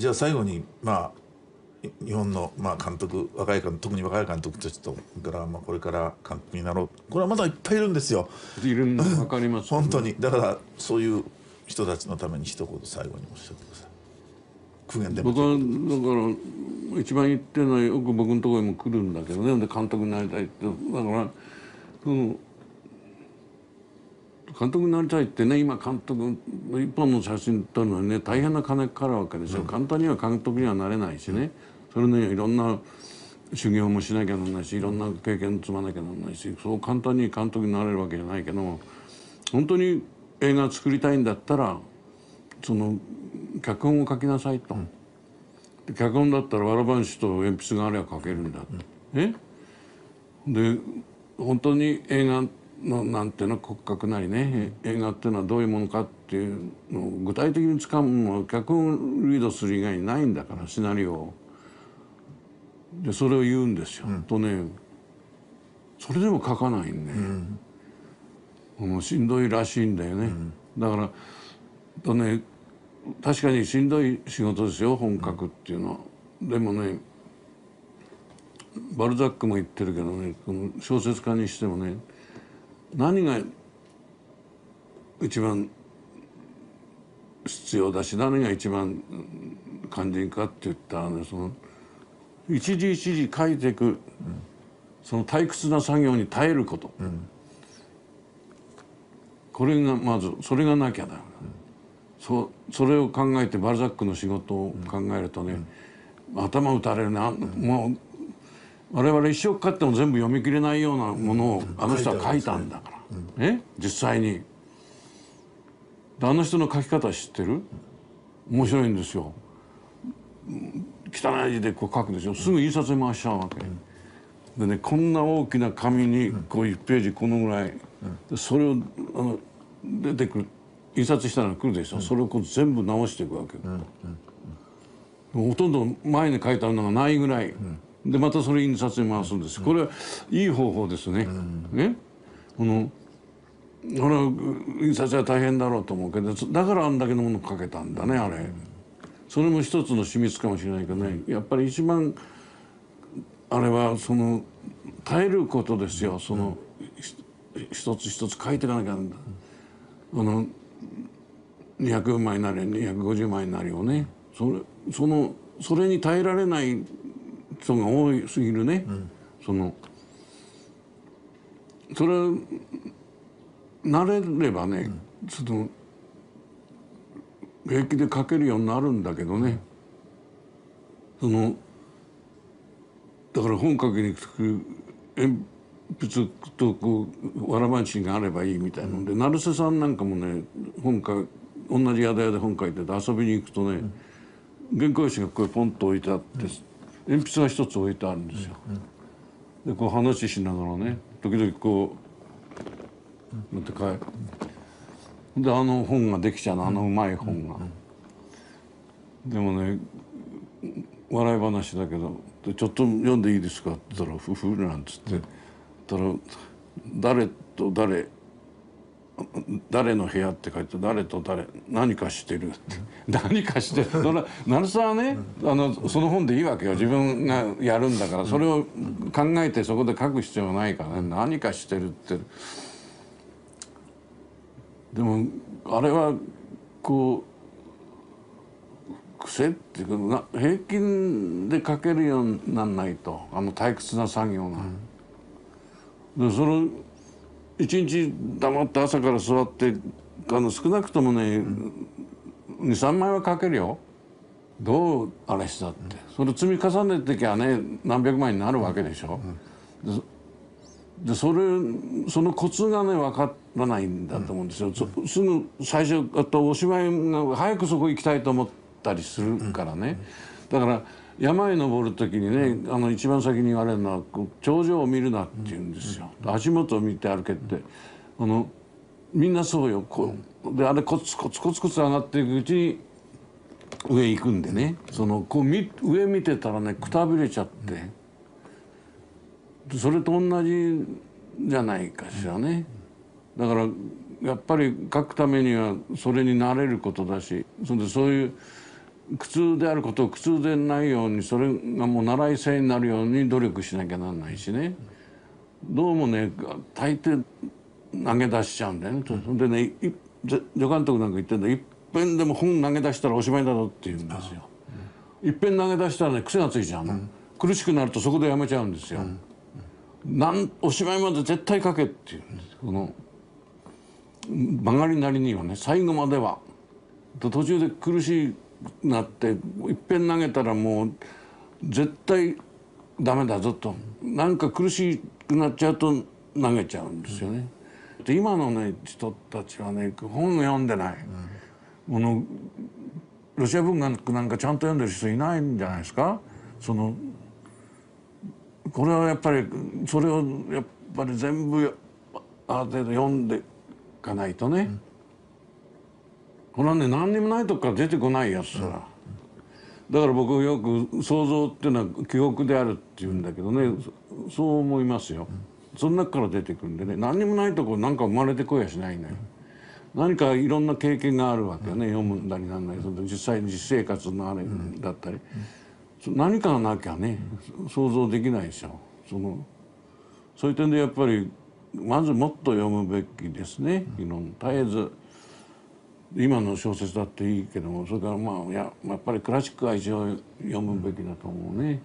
じゃあ最後に日本の監督、特に若い監督たちとからこれから監督になろう、これはまだいっぱいいるんですよ。いるの分かります、本当に。だからそういう人たちのために一言最後におっしゃってください。苦言でも。僕はだから一番言ってるのは、よく僕のところにも来るんだけどね、で監督になりたいって。だから監督になりたいってね、今監督一本の写真撮るのにね大変な金かかるわけですよ、簡単には監督にはなれないしね、それねいろんな修行もしなきゃならないし、いろんな経験積まなきゃならないし、そう簡単に監督になれるわけじゃないけども、本当に映画作りたいんだったらその脚本を書きなさいと、脚本だったらわらばんしと鉛筆があれば書けるんだと、で本当に映画のなんていうの骨格なりね、映画っていうのはどういうものかっていうのを具体的につかむのは脚本をリードする以外にないんだから、シナリオを。でそれを言うんですよ、とねそれでも書かないんで、しんどいらしいんだよね、だからとね確かにしんどい仕事ですよ、本書くっていうのは。でもねバルザックも言ってるけどね、この小説家にしてもね、何が一番必要だし何が一番肝心かって言ったらね、その一時一時書いていく、その退屈な作業に耐えること、これがまずそれがなきゃだ、それを考えてバルザックの仕事を考えるとね、頭打たれるな、もう我々一生かかっても全部読み切れないようなものをあの人は書いたんだから、実際に。であの人の書き方知ってる？面白いんですよ。汚い字でこう書くでしょ、すぐ印刷に回しちゃうわけ、でねこんな大きな紙にこう1ページこのぐらい、でそれを出てくる印刷したら来るでしょ、それをこう全部直していくわけ、ほとんど前に書いてあるのがないぐらい、でまたそれ印刷に回すんです。これはいい方法ですね。印刷は大変だろうと思うけど、だからあんだけのもの書けたんだね、あれ。それも一つの秘密かもしれないけどね、やっぱり一番あれはその耐えることですよ。その一つ一つ書いていかなきゃなんだ。200枚なり250枚なりをね、それに耐えられない人が多すぎるね、それ慣れればね、平気で書けるようになるんだけどね、だから本書きに鉛筆とこうわらばんしがあればいいみたいなので、成瀬さんなんかもね同じ宿屋で本書いてて遊びに行くとね、原稿用紙がこうポンと置いてあって、鉛筆が一つ置いてあるんですよ。でこう話しながらね、時々こう持って帰る。で本ができちゃうの、うまい本が。でもね笑い話だけど「ちょっと読んでいいですか?」って言ったら「ふふ」なんつってたら「誰と誰の部屋」って書いて「誰と誰何かしてる」って何かしてる。成瀬はねその本でいいわけよ、自分がやるんだから。それを考えてそこで書く必要はないからね、何かしてるって。でもあれはこう癖っていうか平均で書けるようにならないと、退屈な作業が。でその一日黙って朝から座って少なくともね23枚は書けるよ、どうあれしたって。それ積み重ねてきゃね何百枚になるわけでしょ。でそのコツがね分からないんだと思うんですよ。すぐ最初お芝居が早くそこ行きたいと思ったりするからね。だから山へ登る時にね一番先に言われるのは頂上を見るなって言うんですよ。足元を見て歩けって。みんなそうよ。であれコツコツコツコツ上がっていくうちに上行くんでね、上見てたらねくたびれちゃって。それと同じじゃないかしらね。だからやっぱり書くためにはそれに慣れることだし、そういう苦痛であることを苦痛でないように、それがもう習い性になるように努力しなきゃなんないしね、どうもね大抵投げ出しちゃうんだよね。でね、助監督なんか言ってんだ、いっぺんでも本投げ出したらおしまいだぞって言うんですよ。いっぺん投げ出したらね癖がついちゃうの、苦しくなるとそこでやめちゃうんですよ。おしまいまで絶対書けって言うんです。この曲がりなりにはね、最後までは。途中で苦しくなっていっぺん投げたらもう絶対ダメだぞと、なんか苦しくなっちゃうと投げちゃうんですよね。で今のね人たちはね本を読んでない、ロシア文学なんかちゃんと読んでる人いないんじゃないですか。これはやっぱりそれをやっぱり全部ある程度読んでいかないとね、これはね何にもないとこから出てこないやつだ、だから僕よく想像っていうのは記憶であるって言うんだけどね、そう思いますよ。その中から出てくるんでね、何にもないとこなんか生まれてこやしないのよ。何かいろんな経験があるわけよね、読むんだりなんだり、実際に実生活のあれだったり、何かがなきゃね想像できないでしょ。そういう点でやっぱりまずもっと読むべきですね。絶えず今の小説だっていいけども、それからやっぱりクラシックは一応読むべきだと思うね。